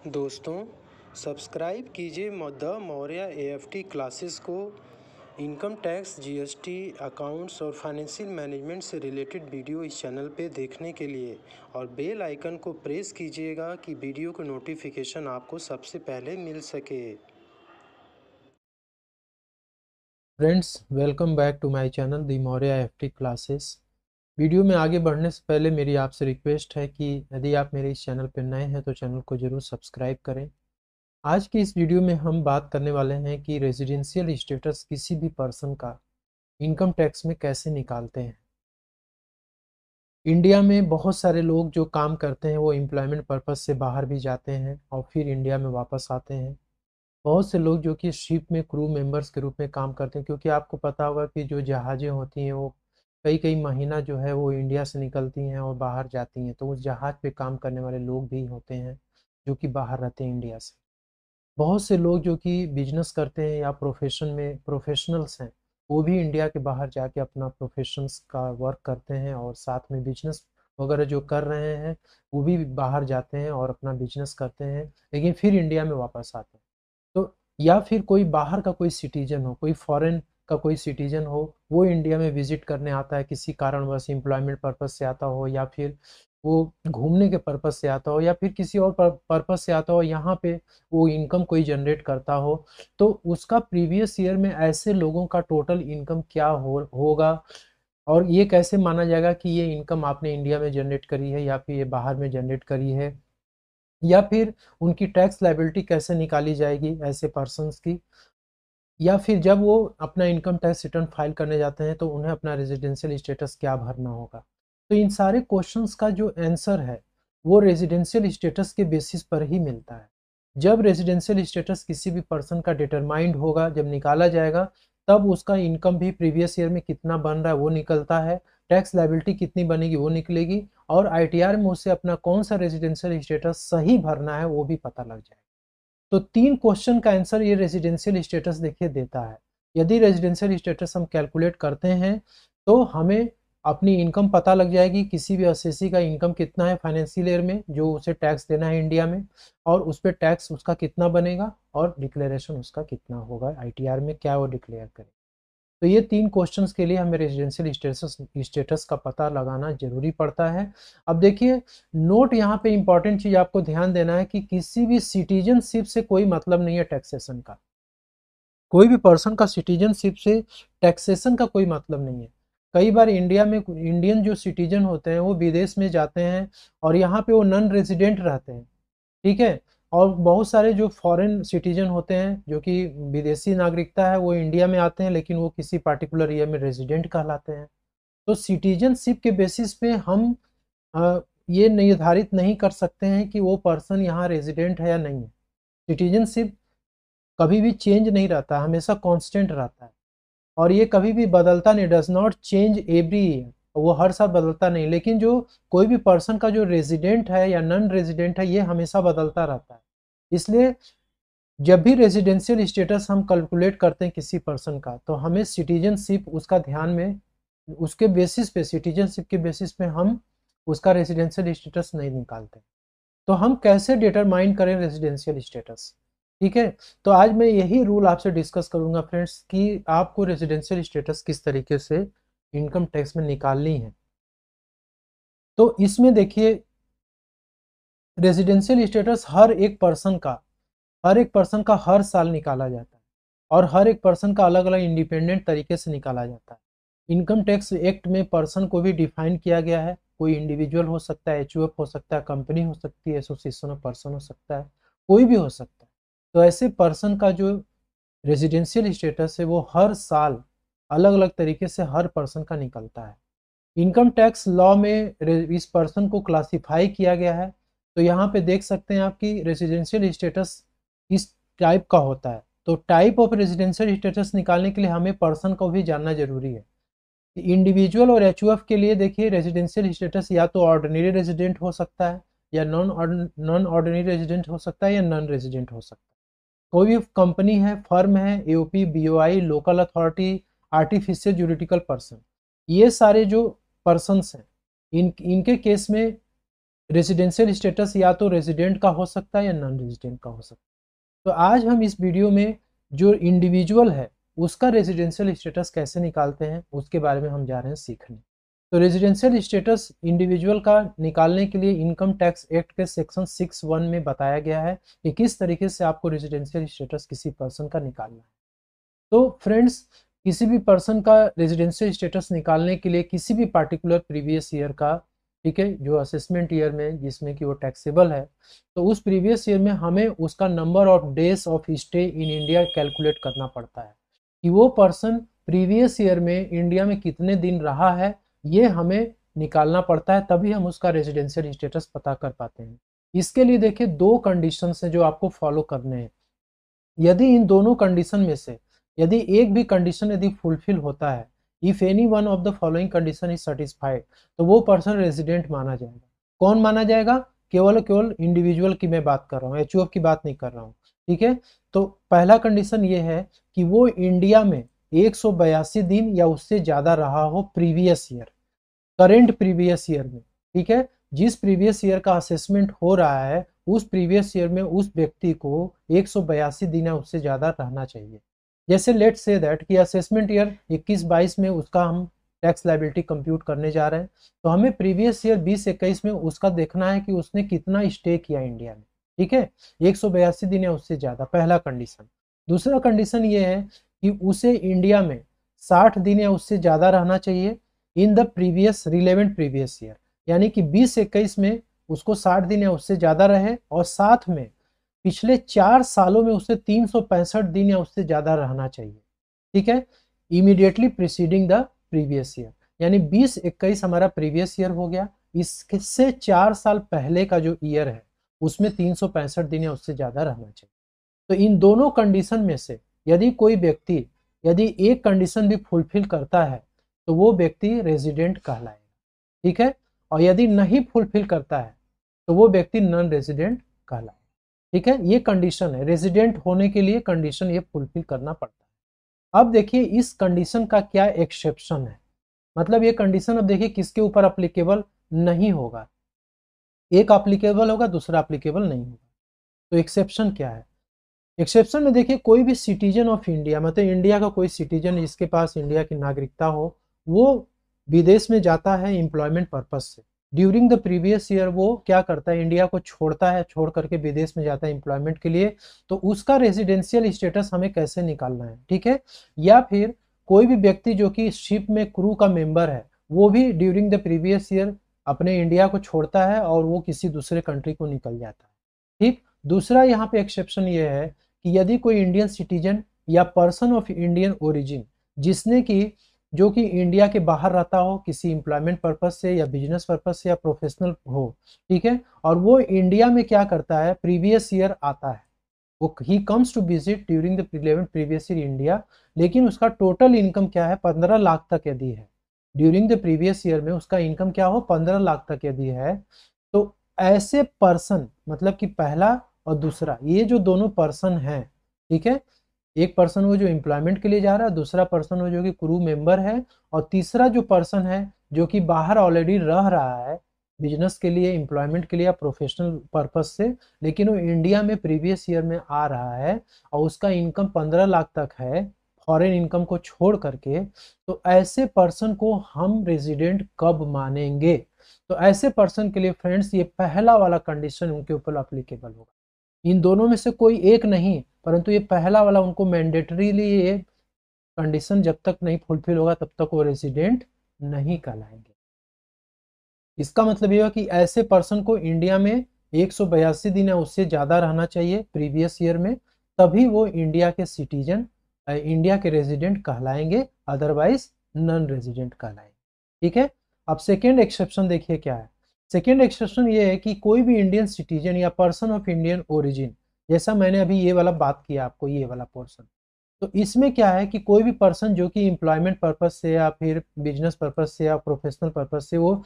दोस्तों, सब्सक्राइब कीजिए the Maurya AFT classes को इनकम टैक्स, जीएसटी, अकाउंट्स और फाइनेंशियल मैनेजमेंट से रिलेटेड वीडियो इस चैनल पे देखने के लिए और बेल आइकन को प्रेस कीजिएगा कि वीडियो का नोटिफिकेशन आपको सबसे पहले मिल सके। Friends, welcome back to my channel the Maurya AFT classes. Video में आगे बढ़ने से पहले मेरी आपसे रिक्वेस्ट है कि यदि आप मेरे इस चैनल पर नए हैं तो चैनल को ज़रूर सब्सक्राइब करें। आज की इस वीडियो में हम बात करने वाले हैं कि रेजिडेंशियल स्टेटस किसी भी पर्सन का इनकम टैक्स में कैसे निकालते हैं। इंडिया में बहुत सारे लोग जो काम करते हैं वो एम्प्लॉयमेंट पर्पज़ से बाहर भी जाते हैं और फिर इंडिया में वापस आते हैं। बहुत से लोग जो कि शिप में क्रू मेंबर्स के रूप में काम करते हैं, क्योंकि आपको पता होगा कि जो जहाज़ें होती हैं वो कई कई महीना जो है वो इंडिया से निकलती हैं और बाहर जाती हैं, तो उस जहाज़ पे काम करने वाले लोग भी होते हैं जो कि बाहर रहते हैं इंडिया से। बहुत से लोग जो कि बिजनेस करते हैं या प्रोफेशन में प्रोफेशनल्स हैं, वो भी इंडिया के बाहर जाके अपना प्रोफेशंस का वर्क करते हैं और साथ में बिजनेस वगैरह जो कर रहे हैं वो भी बाहर जाते हैं और अपना बिजनेस करते हैं, लेकिन फिर इंडिया में वापस आते हैं। तो या फिर कोई बाहर का कोई सिटीजन हो, कोई फॉरेन का कोई सिटीजन हो, वो इंडिया में विजिट करने आता है, किसी कारणवश एम्प्लॉयमेंट पर्पज से आता हो या फिर वो घूमने के पर्पज से आता हो या फिर किसी और पर्पज से आता हो, यहाँ पे वो इनकम कोई जनरेट करता हो, तो उसका प्रीवियस ईयर में ऐसे लोगों का टोटल इनकम क्या होगा और ये कैसे माना जाएगा कि ये इनकम आपने इंडिया में जनरेट करी है या फिर ये बाहर में जनरेट करी है, या फिर उनकी टैक्स लायबिलिटी कैसे निकाली जाएगी ऐसे पर्सन्स की, या फिर जब वो अपना इनकम टैक्स रिटर्न फाइल करने जाते हैं तो उन्हें अपना रेजिडेंशियल स्टेटस क्या भरना होगा। तो इन सारे क्वेश्चंस का जो आंसर है वो रेजिडेंशियल स्टेटस के बेसिस पर ही मिलता है। जब रेजिडेंशियल स्टेटस किसी भी पर्सन का डिटरमाइंड होगा, जब निकाला जाएगा, तब उसका इनकम भी प्रीवियस ईयर में कितना बन रहा है वो निकलता है, टैक्स लायबिलिटी कितनी बनेगी वो निकलेगी, और आईटीआर में उसे अपना कौन सा रेजिडेंशियल स्टेटस सही भरना है वो भी पता लग जाएगा। तो 3 क्वेश्चन का आंसर ये रेजिडेंशियल स्टेटस देखिए देता है। यदि रेजिडेंशियल स्टेटस हम कैलकुलेट करते हैं तो हमें अपनी इनकम पता लग जाएगी, किसी भी असेसी का इनकम कितना है फाइनेंशियल ईयर में जो उसे टैक्स देना है इंडिया में, और उस पर टैक्स उसका कितना बनेगा और डिक्लेरेशन उसका कितना होगा, आईटीआर में क्या वो डिक्लेयर करे। तो ये 3 क्वेश्चंस के लिए हमें रेजिडेंशियल स्टेटस का पता लगाना ज़रूरी पड़ता है। अब देखिए, नोट यहाँ पे इम्पोर्टेंट चीज़ आपको ध्यान देना है कि किसी भी सिटीजनशिप से कोई मतलब नहीं है टैक्सेशन का। कोई भी पर्सन का सिटीजनशिप से टैक्सेशन का कोई मतलब नहीं है। कई बार इंडिया में इंडियन जो सिटीजन होते हैं वो विदेश में जाते हैं और यहाँ पे वो नॉन रेजिडेंट रहते हैं, ठीक है। और बहुत सारे जो फॉरेन सिटीजन होते हैं जो कि विदेशी नागरिकता है वो इंडिया में आते हैं, लेकिन वो किसी पार्टिकुलर ईयर में रेजिडेंट कहलाते हैं। तो सिटीजनशिप के बेसिस पे हम ये निर्धारित नहीं कर सकते हैं कि वो पर्सन यहाँ रेजिडेंट है या नहीं है। सिटीजनशिप कभी भी चेंज नहीं रहता, हमेशा कांस्टेंट रहता है और ये कभी भी बदलता नहीं, does not change every year, वो हर साल बदलता नहीं। लेकिन जो कोई भी पर्सन का जो रेजिडेंट है या नॉन रेजिडेंट है ये हमेशा बदलता रहता है। इसलिए जब भी रेजिडेंशियल स्टेटस हम कैलकुलेट करते हैं किसी पर्सन का, तो हमें सिटीजनशिप उसका ध्यान में, उसके बेसिस पे, सिटीजनशिप के बेसिस पे हम उसका रेजिडेंशियल स्टेटस नहीं निकालते। तो हम कैसे डिटरमाइन करें रेजिडेंशियल स्टेटस, ठीक है। तो आज मैं यही रूल आपसे डिस्कस करूंगा फ्रेंड्स कि आपको रेजिडेंशियल स्टेटस किस तरीके से इनकम टैक्स में निकालनी है। तो इसमें देखिए, रेजिडेंशियल स्टेटस हर एक पर्सन का हर साल निकाला जाता है और हर एक पर्सन का अलग अलग इंडिपेंडेंट तरीके से निकाला जाता है। इनकम टैक्स एक्ट में पर्सन को भी डिफाइन किया गया है। कोई इंडिविजुअल हो सकता है, एचयूएफ हो सकता है, कंपनी हो सकती है, एसोसिएशन ऑफ पर्सन हो सकता है, कोई भी हो सकता है। तो ऐसे पर्सन का जो रेजिडेंशियल स्टेटस है वो हर साल अलग अलग तरीके से हर पर्सन का निकलता है। इनकम टैक्स लॉ में इस पर्सन को क्लासिफाई किया गया है। तो यहाँ पे देख सकते हैं आपकी रेजिडेंशियल स्टेटस किस टाइप का होता है। तो टाइप ऑफ रेजिडेंशियल स्टेटस निकालने के लिए हमें पर्सन को भी जानना जरूरी है। इंडिविजुअल और एचयूएफ के लिए देखिए, रेजिडेंशियल स्टेटस या तो ऑर्डिनरी रेजिडेंट हो सकता है या नॉन ऑर्डिनरी रेजिडेंट हो सकता है या नॉन रेजिडेंट हो सकता है। कोई भी कंपनी है, फर्म है, AOP, BOI, local authority, artificial juridical person, ये सारे जो पर्सन्स हैं, इनके केस में रेजिडेंशियल स्टेटस या तो रेजिडेंट का हो सकता है या नॉन रेजिडेंट का हो सकता है। तो आज हम इस वीडियो में जो इंडिविजुअल है उसका रेजिडेंशियल स्टेटस कैसे निकालते हैं उसके बारे में हम जा रहे हैं सीखने। तो रेजिडेंशियल स्टेटस इंडिविजुअल का निकालने के लिए इनकम टैक्स एक्ट के सेक्शन 6(1) में बताया गया है कि किस तरीके से आपको रेजिडेंशियल स्टेटस किसी पर्सन का निकालना है। तो फ्रेंड्स, किसी भी पर्सन का रेजिडेंशियल स्टेटस निकालने के लिए किसी भी पार्टिकुलर प्रीवियस ईयर का, ठीक है, जो असेसमेंट ईयर में जिसमें कि वो टैक्सेबल है, तो उस प्रीवियस ईयर में हमें उसका number of days of stay in India calculate करना पड़ता है कि वो पर्सन प्रीवियस ईयर में इंडिया में कितने दिन रहा है, ये हमें निकालना पड़ता है, तभी हम उसका रेजिडेंशियल स्टेटस पता कर पाते हैं। इसके लिए देखिए दो कंडीशन है जो आपको फॉलो करने हैं। यदि इन दोनों कंडीशन में से यदि एक भी कंडीशन यदि फुलफिल होता है, if any one of the following condition is satisfied, तो वो पर्सन रेजिडेंट माना जाएगा। कौन माना जाएगा? केवल इंडिविजुअल की मैं बात कर रहा हूँ, एचयूएफ की बात नहीं कर रहा हूँ, ठीक है। तो पहला कंडीशन ये है कि वो इंडिया में 182 दिन या उससे ज्यादा रहा हो previous year, current previous year में, ठीक है। जिस प्रीवियस ईयर का असेसमेंट हो रहा है उस प्रीवियस ईयर में उस व्यक्ति को 182 दिन या उससे ज्यादा रहना चाहिए। जैसे लेट से दैट कि असेसमेंट ईयर 21-22 में उसका हम टैक्स लायबिलिटी कंप्यूट करने जा रहे हैं, तो हमें प्रीवियस ईयर 20-21 में उसका देखना है कि उसने कितना स्टे किया इंडिया में, ठीक है, 182 दिन या उससे ज्यादा, पहला कंडीशन। दूसरा कंडीशन ये है कि उसे इंडिया में 60 दिन या उससे ज्यादा रहना चाहिए in the previous relevant previous year, यानी कि 20-21 में उसको 60 दिन या उससे ज्यादा रहे और साथ में पिछले 4 सालों में उसे 365 दिन या उससे ज्यादा रहना चाहिए, ठीक है, immediately preceding the previous year. यानी 20-21 हमारा प्रीवियस ईयर हो गया, इससे 4 साल पहले का जो ईयर है उसमें 365 दिन या उससे ज्यादा रहना चाहिए। तो इन दोनों कंडीशन में से यदि कोई व्यक्ति यदि एक कंडीशन भी फुलफिल करता है तो वो व्यक्ति रेजिडेंट कहलाएगा, ठीक है, और यदि नहीं फुलफिल करता है तो वो व्यक्ति नॉन रेजिडेंट कहलाएगा, ठीक है। ये कंडीशन है, रेजिडेंट होने के लिए कंडीशन ये फुलफिल करना पड़ता है। अब देखिए इस कंडीशन का क्या एक्सेप्शन है, मतलब ये कंडीशन अब देखिए किसके ऊपर अप्लीकेबल नहीं होगा, एक अप्लीकेबल होगा दूसरा अप्लीकेबल नहीं होगा। तो एक्सेप्शन क्या है? एक्सेप्शन में देखिए कोई भी सिटीजन ऑफ इंडिया, मतलब इंडिया का कोई सिटीजन जिसके पास इंडिया की नागरिकता हो, वो विदेश में जाता है एम्प्लॉयमेंट पर्पज से, ड्यूरिंग द प्रीवियस ईयर वो क्या करता है, इंडिया को छोड़ता है, छोड़ करके विदेश में जाता है एम्प्लॉयमेंट के लिए, तो उसका रेजिडेंशियल स्टेटस हमें कैसे निकालना है, ठीक है। या फिर कोई भी व्यक्ति जो कि शिप में क्रू का मेंबर है, वो भी ड्यूरिंग द प्रीवियस ईयर अपने इंडिया को छोड़ता है और वो किसी दूसरे कंट्री को निकल जाता है, ठीक। दूसरा यहाँ पे एक्सेप्शन ये है कि यदि कोई इंडियन सिटीजन या पर्सन ऑफ इंडियन ओरिजिन जिसने कि जो कि इंडिया के बाहर रहता हो किसी एम्प्लॉयमेंट पर्पज से या बिजनेस पर्पज से या प्रोफेशनल हो, ठीक है, और वो इंडिया में क्या करता है, प्रीवियस ईयर आता है, वो he comes to visit during the previous year India, लेकिन उसका टोटल इनकम क्या है, 15 लाख तक यदि है, ड्यूरिंग द प्रीवियस ईयर में उसका इनकम क्या हो, 15 लाख तक यदि है, तो ऐसे पर्सन, मतलब कि पहला और दूसरा ये जो दोनों पर्सन हैं, ठीक है, एक पर्सन वो जो एम्प्लॉयमेंट के लिए जा रहा है, दूसरा पर्सन वो जो कि क्रू मेंबर है, और तीसरा जो पर्सन है जो कि बाहर ऑलरेडी रह रहा है बिजनेस के लिए, एम्प्लॉयमेंट के लिए या प्रोफेशनल पर्पज से, लेकिन वो इंडिया में प्रीवियस ईयर में आ रहा है और उसका इनकम 15 लाख तक है फॉरेन इनकम को छोड़ करके, तो ऐसे पर्सन को हम रेजिडेंट कब मानेंगे? तो ऐसे पर्सन के लिए फ्रेंड्स ये पहला वाला कंडीशन उनके ऊपर अप्लीकेबल होगा। इन दोनों में से कोई एक नहीं, परंतु ये पहला वाला उनको मैंडेटरीली ये कंडीशन जब तक नहीं फुलफिल होगा तब तक वो रेजिडेंट नहीं कहलाएंगे। इसका मतलब ये है कि ऐसे पर्सन को इंडिया में 182 दिन या उससे ज्यादा रहना चाहिए प्रीवियस ईयर में, तभी वो इंडिया के सिटीजन, इंडिया के रेजिडेंट कहलाएंगे, अदरवाइज नॉन रेजिडेंट कहलाएंगे, ठीक है। अब सेकेंड एक्सेप्शन देखिए क्या है। सेकेंड एक्सेप्शन ये है कि कोई भी इंडियन सिटीजन या पर्सन ऑफ इंडियन ओरिजिन, जैसा मैंने अभी ये वाला बात किया आपको, ये वाला पोर्शन, तो इसमें क्या है कि कोई भी पर्सन जो कि एम्प्लॉयमेंट पर्पज से या फिर बिजनेस पर्पज से या प्रोफेशनल पर्पज से वो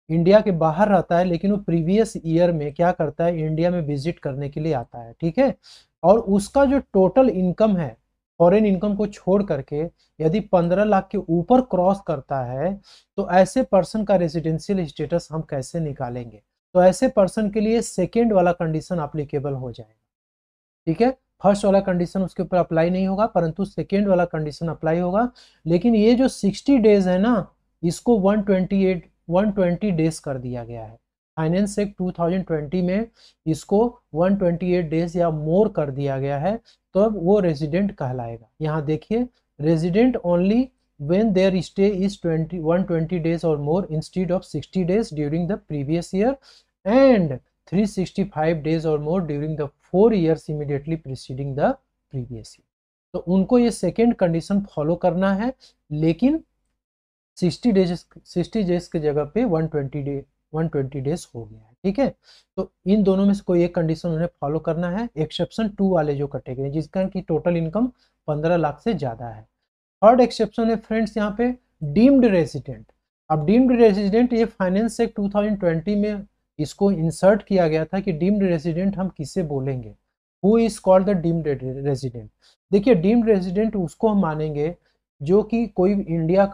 इंडिया के बाहर रहता है, लेकिन वो प्रीवियस ईयर में क्या करता है, इंडिया में विजिट करने के लिए आता है, ठीक है, और उसका जो टोटल इनकम है फॉरेन इनकम को छोड़ करके यदि 15 लाख के ऊपर क्रॉस करता है, तो ऐसे पर्सन का रेजिडेंशियल स्टेटस हम कैसे निकालेंगे? तो ऐसे पर्सन के लिए सेकेंड वाला कंडीशन अप्लीकेबल हो जाएगा, ठीक है। फर्स्ट वाला कंडीशन उसके ऊपर अप्लाई नहीं होगा, परंतु सेकेंड वाला कंडीशन अप्लाई होगा। लेकिन ये जो 60 डेज है ना, इसको 120 डेज कर दिया गया है। फाइनेंस एक्ट 2020 में इसको 128 डेज या मोर कर दिया गया है, तो अब वो रेजिडेंट कहलाएगा। यहाँ देखिए, resident only when their stay is 120 days or more instead of 60 days during the previous year and 365 days or more during the 4 years immediately preceding the previous year। तो उनको ये सेकेंड कंडीशन फॉलो करना है, लेकिन 60 days के जगह पे 120 days हो गया है, ठीक है। तो इन दोनों में से कोई एक कंडीशन उन्हें फॉलो करना है, एक्सेप्शन 2 वाले जो कटे गए जिसका की टोटल इनकम 15 लाख से ज्यादा है। थर्ड एक्सेप्शन है फ्रेंड्स यहाँ पे डीम्ड रेजिडेंट। अब डीम्ड रेजिडेंट ये फाइनेंस एक्ट 2020 में इसको इंसर्ट किया गया था कि डीम्ड रेजिडेंट हम किसे बोलेंगे, who is called the deemed resident. देखिए, डीम्ड रेजिडेंट उसको हम मानेंगे जो कि कोई इंडिया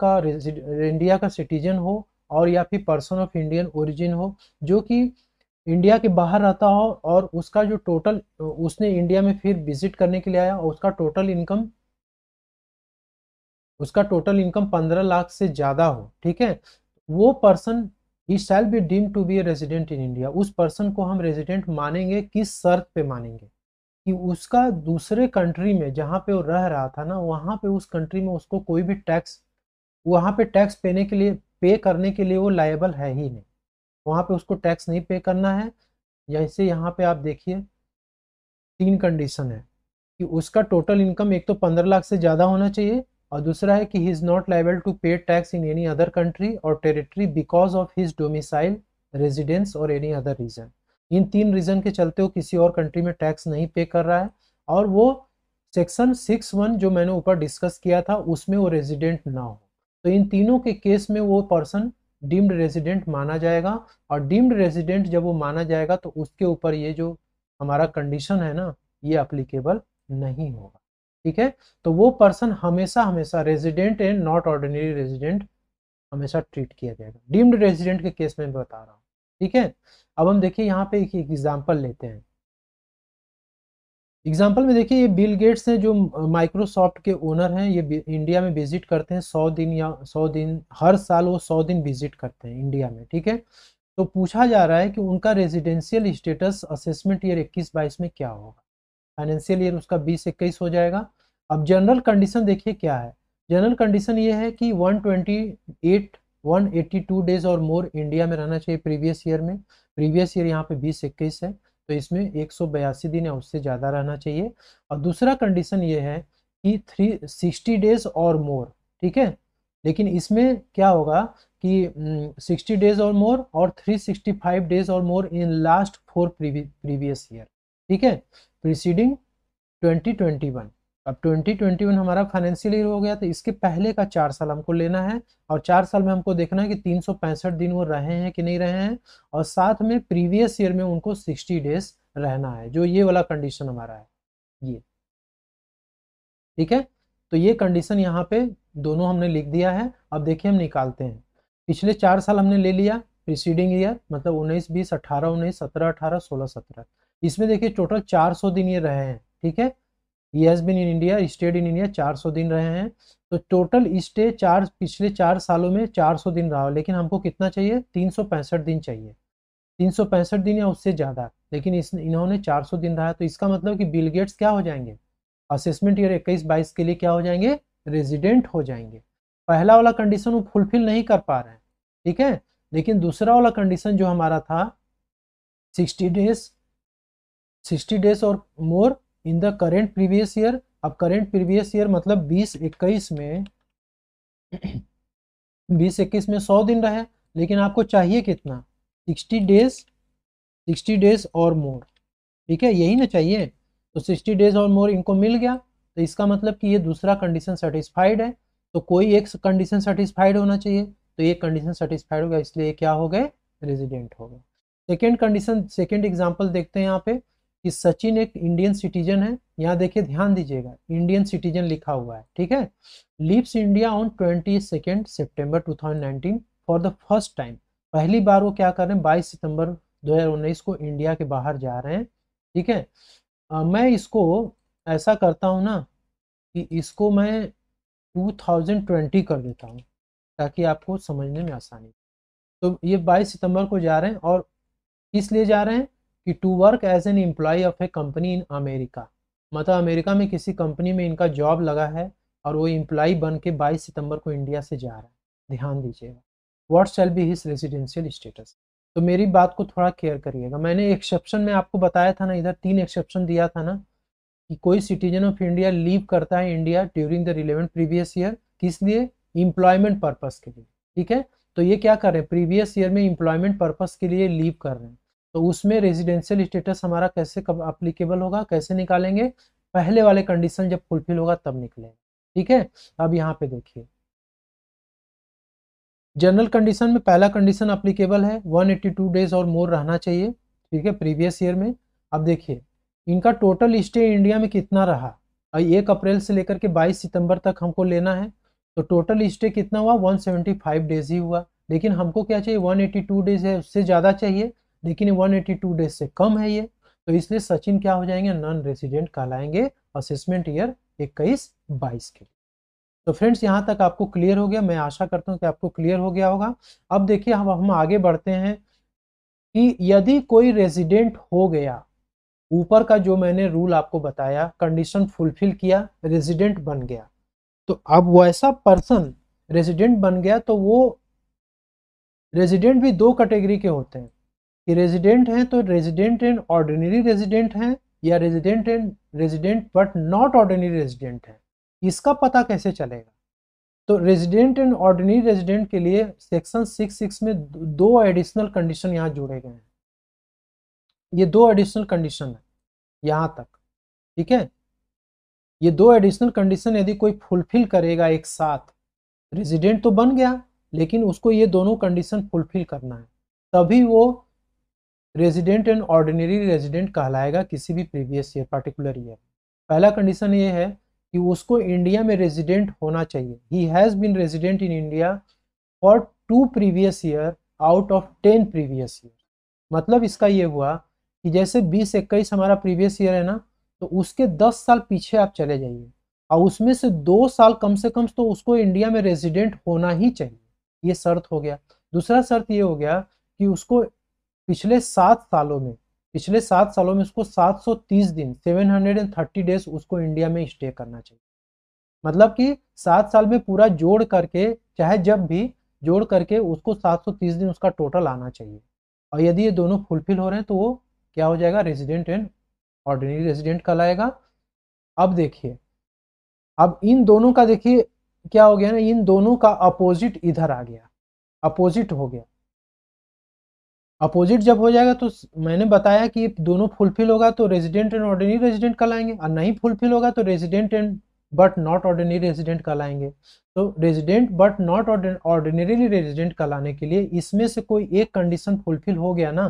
का सिटीजन हो और या फिर पर्सन ऑफ इंडियन ओरिजिन हो, जो कि इंडिया के बाहर रहता हो और उसका जो टोटल उसने इंडिया में फिर विजिट करने के लिए आया और उसका टोटल इनकम 15 लाख से ज्यादा हो, ठीक है। वो person he shall be deemed to be a resident in India. उस पर्सन को हम रेजिडेंट मानेंगे, किस शर्त पे मानेंगे कि उसका दूसरे कंट्री में जहाँ पे वो रह रहा था ना, वहाँ पे उस कंट्री में उसको कोई भी टैक्स, वहाँ पे टैक्स पे करने के लिए वो लायबल है ही नहीं, वहाँ पे उसको टैक्स नहीं पे करना है। जैसे यहाँ पे आप देखिए 3 कंडीशन है कि उसका टोटल इनकम एक तो 15 लाख से ज़्यादा होना चाहिए, और दूसरा है कि he is not liable to pay tax in any other country और territory because of his domicile, residence और एनी अदर रीजन। इन 3 रीजन के चलते वो किसी और कंट्री में टैक्स नहीं पे कर रहा है, और वो सेक्शन 6(1) जो मैंने ऊपर डिस्कस किया था उसमें वो रेजिडेंट ना हो। तो इन तीनों के केस में वो पर्सन डीम्ड रेजिडेंट माना जाएगा, और डीम्ड रेजिडेंट जब वो माना जाएगा तो उसके ऊपर ये जो हमारा कंडीशन है ना, ये अप्लीकेबल नहीं होगा, ठीक है। तो वो पर्सन हमेशा हमेशा resident and not ordinary resident हमेशा ट्रीट किया जाएगा। डीम्ड रेजिडेंट के केस में बता रहा हूँ, ठीक है। अब हम देखिए यहाँ पे एक एग्जाम्पल लेते हैं। एग्जाम्पल में देखिए, ये बिल गेट्स हैं जो माइक्रोसॉफ्ट के ओनर हैं, ये इंडिया में विजिट करते हैं 100 दिन या 100 दिन, हर साल वो 100 दिन विजिट करते हैं इंडिया में, ठीक है। तो पूछा जा रहा है कि उनका रेजिडेंशियल स्टेटस असेसमेंट ईयर 21-22 में क्या होगा। फाइनेंशियल ईयर उसका 20-21 हो जाएगा। अब जनरल कंडीशन देखिए क्या है। जनरल कंडीशन ये है कि 182 डेज और मोर इंडिया में रहना चाहिए प्रीवियस ईयर में। प्रीवियस ईयर यहाँ पे 20-21 है, तो इसमें 182 दिन या उससे ज़्यादा रहना चाहिए। और दूसरा कंडीशन ये है कि 360 डेज और मोर, ठीक है। लेकिन इसमें क्या होगा कि 60 डेज और मोर और 365 डेज और more in last 4 previous year, ठीक है, प्रीसीडिंग 2021। अब 2021 हमारा फाइनेंशियल ईयर हो गया, तो इसके पहले का 4 साल हमको लेना है, और 4 साल में हमको देखना है कि 365 दिन वो रहे हैं कि नहीं रहे हैं, और साथ में प्रीवियस ईयर में उनको 60 डेज रहना है, जो ये वाला कंडीशन हमारा है ये, ठीक है। तो ये कंडीशन यहाँ पे दोनों हमने लिख दिया है। अब देखिए हम निकालते हैं। पिछले 4 साल हमने ले लिया, प्रीसीडिंग ईयर मतलब 19, 20, 18, 19, 17, 18, 16, 17। इसमें देखिए टोटल 400 दिन ये रहे हैं, ठीक है। He has been in India, stayed in India 400 दिन रहे हैं। तो टोटल स्टे पिछले 4 सालों में 400 दिन रहा, लेकिन हमको कितना चाहिए, 365 दिन चाहिए, 365 दिन या उससे ज़्यादा। लेकिन इन्होंने 400 दिन रहा, तो इसका मतलब कि बिल गेट्स क्या हो जाएंगे, असेसमेंट ईयर 21-22 के लिए क्या हो जाएंगे, रेजिडेंट हो जाएंगे। पहला वाला कंडीशन वो फुलफिल नहीं कर पा रहे हैं, ठीक है। लेकिन दूसरा वाला कंडीशन जो हमारा था 60 डेज और more in the current previous year. अब करेंट प्रीवियस ईयर मतलब 20-21 में 20-21 में 100 दिन रहे, लेकिन आपको चाहिए कितना, 60 डेज और मोर, ठीक है, यही ना चाहिए। तो 60 डेज और मोर इनको मिल गया, तो इसका मतलब कि ये दूसरा कंडीशन सेटिस्फाइड है। तो कोई एक कंडीशन सेटिस्फाइड होना चाहिए, तो ये कंडीशन सेटिस्फाइड होगा, इसलिए क्या हो गए, रेजिडेंट हो गए। सेकेंड कंडीशन, सेकेंड एग्जाम्पल देखते हैं यहाँ पे कि सचिन एक इंडियन सिटीजन है। यहाँ देखिए ध्यान दीजिएगा, इंडियन सिटीजन लिखा हुआ है, ठीक है। Leaves India on 22 September 2019 for the first time. पहली बार वो क्या कर रहे हैं, 22 सितंबर 2019 को इंडिया के बाहर जा रहे हैं, ठीक है। मैं इसको ऐसा करता हूँ ना कि इसको मैं 2020 कर देता हूँ ताकि आपको समझने में आसानी। तो ये 22 सितंबर को जा रहे हैं और किस लिए जा रहे हैं कि to work as an employee of a company in America, मतलब अमेरिका में किसी कंपनी में इनका जॉब लगा है और वो एम्प्लॉय बन के 22 सितंबर को इंडिया से जा रहा है। ध्यान दीजिएगा, what shall be his residential status. तो मेरी बात को थोड़ा केयर करिएगा। मैंने एक्सेप्शन में आपको बताया था ना, इधर 3 एक्सेप्शन दिया था ना कि कोई सिटीजन ऑफ इंडिया लीव करता है India during the relevant previous year, किस लिए, एम्प्लॉयमेंट पर्पस के लिए, ठीक है। तो ये क्या कर रहे हैं, प्रीवियस ईयर में एम्प्लॉयमेंट पर्पस के लिए लीव कर रहे हैं, तो उसमें रेजिडेंशियल स्टेटस हमारा कैसे कब अप्लीकेबल होगा, कैसे निकालेंगे, पहले वाले कंडीशन जब फुलफिल होगा तब निकलेगा, ठीक है। अब यहाँ पे देखिए, जनरल कंडीशन में पहला कंडीशन अप्लीकेबल है, 182 डेज और मोर रहना चाहिए, ठीक है, प्रीवियस ईयर में। अब देखिए इनका टोटल स्टे इंडिया में कितना रहा, 1 अप्रैल से लेकर के 22 सितंबर तक हमको लेना है, तो टोटल स्टे कितना हुआ, 175 डेज ही हुआ। लेकिन हमको क्या चाहिए, 182 डेज है, उससे ज़्यादा चाहिए, लेकिन 182 डेज से कम है ये, तो इसलिए सचिन क्या हो जाएंगे, नॉन रेसिडेंट कहलाएंगे असेसमेंट ईयर 21-22 के लिए। तो फ्रेंड्स यहाँ तक आपको क्लियर हो गया, मैं आशा करता हूँ कि आपको क्लियर हो गया होगा। अब देखिए हम आगे बढ़ते हैं कि यदि कोई रेजिडेंट हो गया, ऊपर का जो मैंने रूल आपको बताया, कंडीशन फुलफिल किया, रेजिडेंट बन गया, तो अब वैसा पर्सन रेजिडेंट बन गया, तो वो रेजिडेंट भी 2 कैटेगरी के होते हैं कि रेजिडेंट हैं तो रेजिडेंट एंड ऑर्डिनरी रेजिडेंट हैं, या resident and resident but not ordinary resident है। इसका पता कैसे चलेगा, तो रेजिडेंट एंड ऑर्डिनरी रेजिडेंट के लिए सेक्शन 66 में 2 एडिशनल कंडीशन यहाँ जोड़े गए हैं। ये 2 एडिशनल कंडीशन है यहाँ तक, ठीक है। ये 2 एडिशनल कंडीशन यदि कोई फुलफिल करेगा एक साथ, रेजिडेंट तो बन गया लेकिन उसको ये दोनों कंडीशन फुलफिल करना है, तभी वो रेजिडेंट एंड ऑर्डिनरी रेजिडेंट कहलाएगा किसी भी प्रीवियस ईयर पर्टिकुलर ईयर। पहला कंडीशन ये है कि उसको इंडिया में रेजिडेंट होना चाहिए, he has been resident in India for 2 previous year out of 10 previous year. मतलब इसका ये हुआ कि जैसे 20-21 हमारा प्रीवियस ईयर है ना, तो उसके 10 साल पीछे आप चले जाइए और उसमें से 2 साल कम से कम तो उसको इंडिया में रेजिडेंट होना ही चाहिए, ये शर्त हो गया। दूसरा शर्त ये हो गया कि उसको पिछले 7 सालों में उसको 730 दिन 730 डेज उसको इंडिया में स्टे करना चाहिए। मतलब कि 7 साल में पूरा जोड़ करके, चाहे जब भी जोड़ करके उसको 730 दिन उसका टोटल आना चाहिए, और यदि ये दोनों फुलफिल हो रहे हैं तो वो क्या हो जाएगा, रेजिडेंट एंड ऑर्डिनरी रेजिडेंट कहलाएगा। अब देखिए, अब इन दोनों का देखिए क्या हो गया ना, इन दोनों का अपोजिट इधर आ गया, अपोजिट हो गया। अपोजिट जब हो जाएगा तो मैंने बताया कि दोनों फुलफिल होगा तो रेजिडेंट एंड ऑर्डिनरी रेजिडेंट कहलाएंगे, और नहीं फुलफिल होगा तो resident and but not ordinary resident कहलाएंगे। तो resident but not ordinary resident कहलाने के लिए इसमें से कोई एक कंडीशन फुलफिल हो गया ना,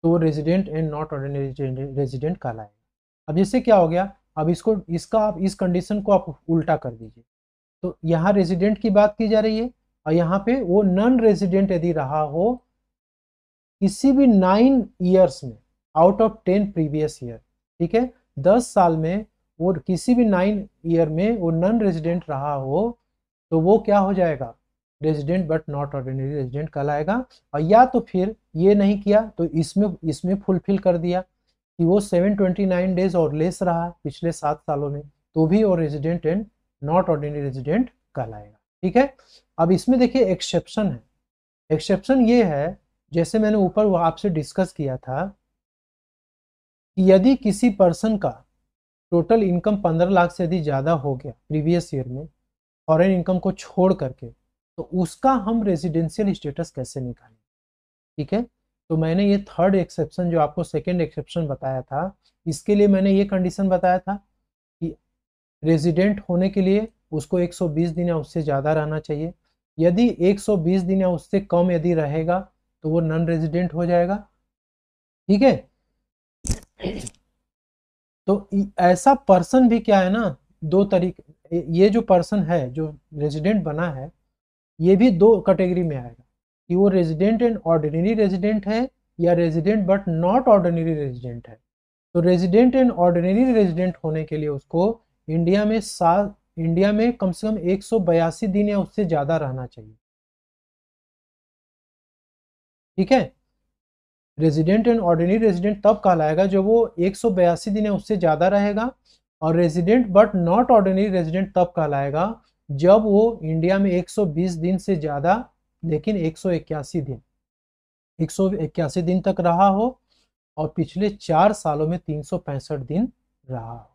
तो वो resident and not ordinary resident कहलाएगा। अब इससे क्या हो गया, अब इसको इसका आप इस कंडीशन को आप उल्टा कर दीजिए, तो यहाँ रेजिडेंट की बात की जा रही है और यहाँ पे वो नॉन रेजिडेंट यदि रहा हो किसी भी 9 ईयर्स में आउट ऑफ 10 प्रीवियस ईयर, ठीक है, 10 साल में वो किसी भी 9 ईयर में वो नॉन रेजिडेंट रहा हो, तो वो क्या हो जाएगा, resident but not ordinary resident कहलाएगा। और या तो फिर ये नहीं किया तो इसमें फुलफिल कर दिया कि वो 729 डेज और लेस रहा पिछले 7 सालों में, तो भी वो resident and not ordinary resident कहलाएगा, ठीक है। अब इसमें देखिए एक्सेप्शन है, एक्सेप्शन ये है, जैसे मैंने ऊपर वो आपसे डिस्कस किया था कि यदि किसी पर्सन का टोटल इनकम 15 लाख से यदि ज़्यादा हो गया प्रीवियस ईयर में फॉरेन इनकम को छोड़ करके, तो उसका हम रेजिडेंशियल स्टेटस कैसे निकालें, ठीक है। तो मैंने ये थर्ड एक्सेप्शन जो आपको सेकेंड एक्सेप्शन बताया था, इसके लिए मैंने ये कंडीशन बताया था कि रेजिडेंट होने के लिए उसको 120 दिन या उससे ज़्यादा रहना चाहिए, यदि 120 दिन या उससे कम यदि रहेगा तो वो नॉन रेजिडेंट हो जाएगा, ठीक है। तो ऐसा पर्सन भी क्या है ना, 2 तरीके, ये जो पर्सन है जो रेजिडेंट बना है, ये भी 2 कैटेगरी में आएगा कि वो रेजिडेंट एंड ऑर्डिनरी रेजिडेंट है या resident but not ordinary resident है। तो रेजिडेंट एंड ऑर्डिनरी रेजिडेंट होने के लिए उसको इंडिया में कम से कम 182 दिन या उससे ज़्यादा रहना चाहिए। ठीक है, रेजिडेंट एंड ऑर्डिनरी रेजिडेंट तब कहलाएगा जब वो 182 दिन या उससे ज़्यादा रहेगा, और resident but not ordinary resident तब कहलाएगा जब वो इंडिया में 120 दिन से ज़्यादा लेकिन 181 दिन तक रहा हो और पिछले 4 सालों में 365 दिन रहा हो।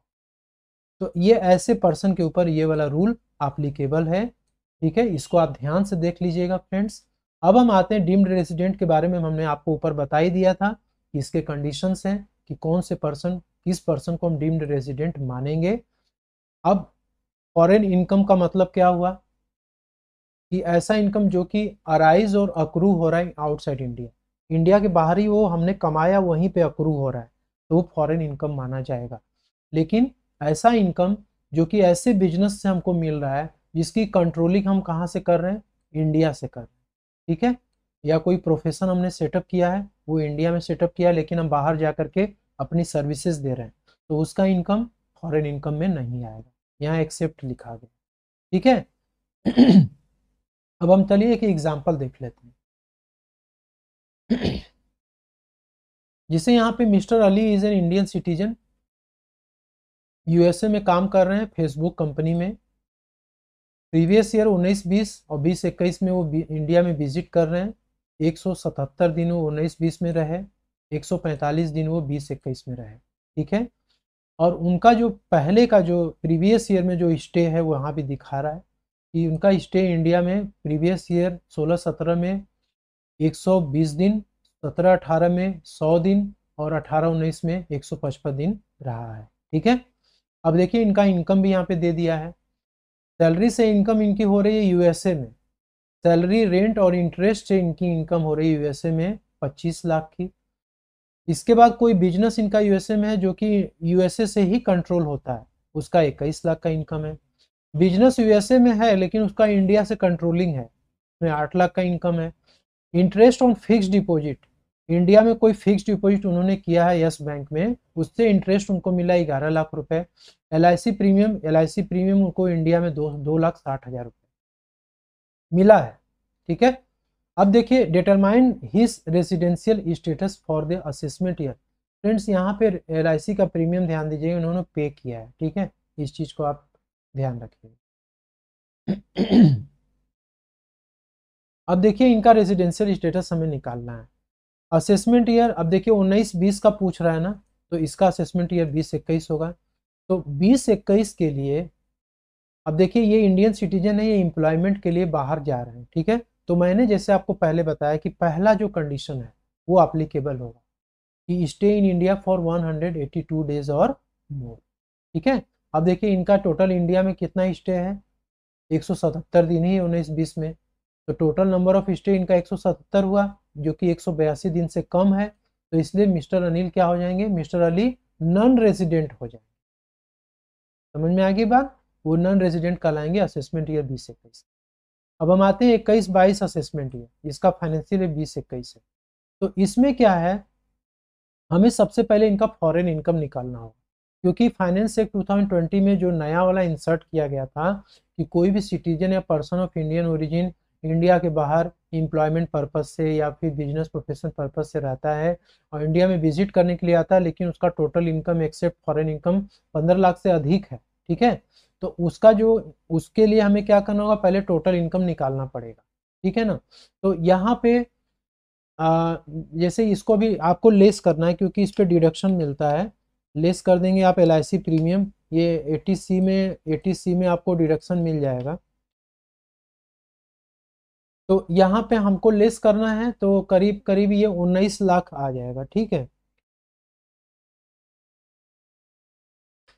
तो ये ऐसे पर्सन के ऊपर ये वाला रूल एप्लीकेबल है। ठीक है, इसको आप ध्यान से देख लीजिएगा फ्रेंड्स। अब हम आते हैं डीम्ड रेजिडेंट के बारे में। हमने आपको ऊपर बता ही दिया था कि इसके कंडीशंस हैं कि कौन से पर्सन, किस पर्सन को हम डीम्ड रेजिडेंट मानेंगे। अब फॉरेन इनकम का मतलब क्या हुआ कि ऐसा इनकम जो कि अराइज और अक्रू हो रहा है आउटसाइड इंडिया, इंडिया के बाहर ही वो हमने कमाया वहीं पे अक्रू हो रहा है, तो वो फॉरेन इनकम माना जाएगा। लेकिन ऐसा इनकम जो कि ऐसे बिजनेस से हमको मिल रहा है जिसकी कंट्रोलिंग हम कहाँ से कर रहे हैं, इंडिया से कर रहे हैं। ठीक है, या कोई प्रोफेशन हमने सेटअप किया है, वो इंडिया में सेटअप किया है लेकिन हम बाहर जा करके अपनी सर्विसेज दे रहे हैं, तो उसका इनकम फॉरेन इनकम में नहीं आएगा, यहाँ एक्सेप्ट लिखा गया। ठीक है अब हम चलिए एक एग्जांपल देख लेते हैं। जिसे यहाँ पे mister Ali is an Indian citizen, USA में काम कर रहे हैं फेसबुक कंपनी में। प्रीवियस ईयर 19-20 और 20-21 में वो इंडिया में विजिट कर रहे हैं। 177 दिन वो 19-20 में रहे, 145 दिन वो 20-21 में रहे। ठीक है, और उनका जो पहले का जो प्रीवियस ईयर में जो स्टे है वो यहाँ भी दिखा रहा है कि उनका स्टे इंडिया में प्रीवियस ईयर 16-17 में 120 दिन, 17-18 में 100 दिन और 18-19 में 155 दिन रहा है। ठीक है, अब देखिए इनका इनकम भी यहाँ पे दे दिया है। सैलरी से इनकम इनकी हो रही है यूएसए में, सैलरी, रेंट और इंटरेस्ट से इनकी इनकम हो रही है यूएसए में 25 लाख की। इसके बाद कोई बिजनेस इनका यूएसए में है जो कि यूएसए से ही कंट्रोल होता है, उसका 21 लाख का इनकम है। बिजनेस यूएसए में है लेकिन उसका इंडिया से कंट्रोलिंग है, उसमें 8 लाख का इनकम है। Interest on fix deposit, India में कोई फिक्स डिपॉजिट उन्होंने किया है यस बैंक में, उससे इंटरेस्ट उनको मिला 11 लाख रुपए। एल आई सी प्रीमियम उनको इंडिया में 2,60,000 रुपए मिला है। ठीक है, अब देखिए determine his residential status for the assessment year. Friends यहाँ पे LIC का प्रीमियम ध्यान दीजिएगा, उन्होंने पे किया है। ठीक है, इस चीज को आप ध्यान रखिएगा। अब देखिए इनका रेसिडेंशियल स्टेटस हमें निकालना है। असेसमेंट ईयर, अब देखिए 19-20 का पूछ रहा है ना, तो इसका असेसमेंट ईयर 20-21 होगा। तो 20-21 के लिए अब देखिए ये इंडियन सिटीजन है, ये एम्प्लॉयमेंट के लिए बाहर जा रहे हैं। ठीक है, तो मैंने जैसे आपको पहले बताया कि पहला जो कंडीशन है वो एप्लीकेबल होगा कि stay in India for 182 days और मोर। ठीक है, अब देखिए इनका टोटल इंडिया में कितना स्टे है, 177 दिन ही 19-20 में, तो टोटल नंबर ऑफ स्टे इनका 177 हुआ जो कि 182 दिन से कम है, तो इसलिए मिस्टर अनिल क्या हो जाएंगे, मिस्टर अली नॉन रेजिडेंट हो जाएंगे। समझ में आ गई बात, वो नॉन रेजिडेंट कहलाएंगे असेसमेंट ईयर 20-21। अब हम आते हैं 21-22 असेसमेंट ईयर, इसका फाइनेंशियल ईयर 20-21 है। तो इसमें क्या है, हमें सबसे पहले इनका फॉरेन इनकम निकालना होगा, क्योंकि फाइनेंस एक्ट 2020 में जो नया वाला इंसर्ट किया गया था कि कोई भी सिटीजन या person of Indian origin India के बाहर एम्प्लॉयमेंट पर्पज से या फिर बिजनेस प्रोफेशन पर्पज से रहता है और इंडिया में विजिट करने के लिए आता है, लेकिन उसका total income except foreign income 15 lakh से अधिक है। ठीक है, तो उसका जो, उसके लिए हमें क्या करना होगा, पहले टोटल इनकम निकालना पड़ेगा। ठीक है ना, तो यहाँ पे जैसे इसको भी आपको लेस करना है क्योंकि इस पे डिडक्शन मिलता है, लेस कर देंगे आप LIC प्रीमियम, ये 80C में आपको डिडक्शन मिल जाएगा। तो यहाँ पे हमको लेस करना है तो करीब करीब ये 19 लाख आ जाएगा। ठीक है,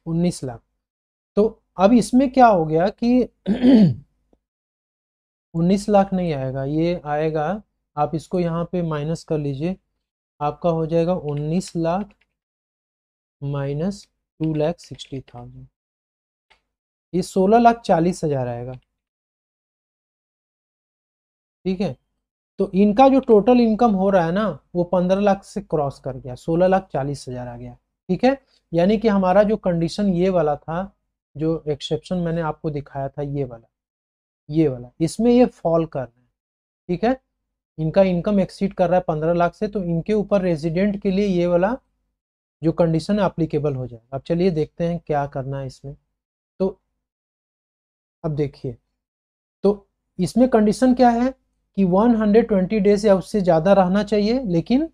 19 लाख। तो अब इसमें क्या हो गया कि 19 लाख नहीं आएगा, ये आएगा, आप इसको यहाँ पे माइनस कर लीजिए, आपका हो जाएगा 19 लाख माइनस 2,60,000, ये 16,40,000 आएगा। ठीक है, तो इनका जो टोटल इनकम हो रहा है ना वो 15 लाख से क्रॉस कर गया, 16,40,000 आ गया। ठीक है, यानी कि हमारा जो कंडीशन ये वाला था, जो एक्सेप्शन मैंने आपको दिखाया था ये वाला इसमें ये फॉल कर रहे हैं। ठीक है, इनका इनकम एक्सीड कर रहा है 15 लाख से, तो इनके ऊपर रेजिडेंट के लिए ये वाला जो कंडीशन है अप्लीकेबल हो जाएगा। अब चलिए देखते हैं क्या करना है इसमें। तो अब देखिए, तो इसमें कंडीशन क्या है कि 120 डेज या उससे ज़्यादा रहना चाहिए, लेकिन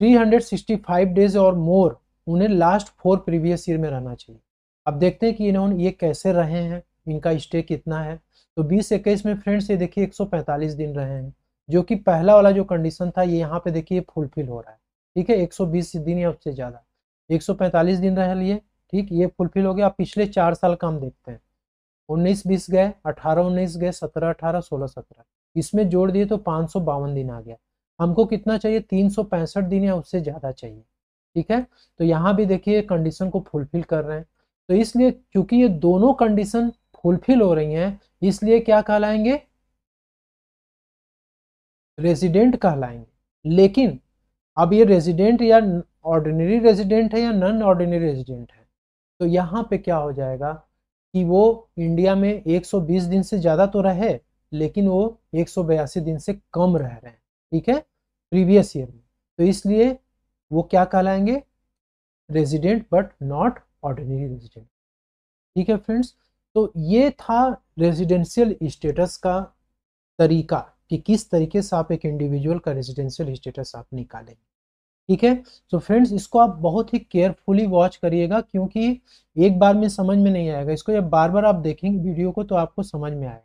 365 डेज और मोर उन्हें लास्ट 4 प्रीवियस ईयर में रहना चाहिए। अब देखते हैं कि इन्होंने ये कैसे रहे हैं, इनका स्टे कितना है। तो 20-21 में फ्रेंड्स ये देखिए 145 दिन रहे हैं, जो कि पहला वाला जो कंडीशन था ये यहाँ पे देखिए फुलफिल हो रहा है। ठीक है, 120 दिन या उससे ज़्यादा, 145 दिन रह लिए। ठीक, ये फुलफिल हो गया। अब पिछले 4 साल का हम देखते हैं, 19-20 गए, 18-19 गए, 17-18, 16-17, इसमें जोड़ दिए तो 552 दिन आ गया। हमको कितना चाहिए, 365 दिन या उससे ज़्यादा चाहिए। ठीक है, तो यहाँ भी देखिए कंडीशन को फुलफिल कर रहे हैं। तो इसलिए क्योंकि ये दोनों कंडीशन फुलफिल हो रही हैं, इसलिए क्या कहलाएंगे, रेजिडेंट कहलाएंगे। लेकिन अब ये रेजिडेंट या ऑर्डिनरी रेजिडेंट है या नॉन ऑर्डिनरी रेजिडेंट है, तो यहाँ पे क्या हो जाएगा कि वो इंडिया में 120 दिन से ज़्यादा तो रहे, लेकिन वो 182 दिन से कम रह रहे हैं। ठीक है, प्रीवियस ईयर में, तो इसलिए वो क्या कहलाएंगे, resident but not ordinary resident. ठीक है फ्रेंड्स, तो ये था रेजिडेंशियल स्टेटस का तरीका कि किस तरीके से आप एक इंडिविजुअल का रेजिडेंशियल स्टेटस आप निकालेंगे। ठीक है, तो फ्रेंड्स इसको आप बहुत ही केयरफुली वॉच करिएगा, क्योंकि एक बार में समझ में नहीं आएगा, इसको जब बार बार आप देखेंगे वीडियो को तो आपको समझ में आएगा।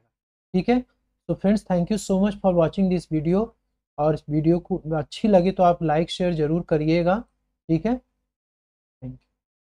ठीक है, तो friends thank you so much for watching this video, और इस वीडियो को अच्छी लगे तो आप लाइक शेयर जरूर करिएगा। ठीक है।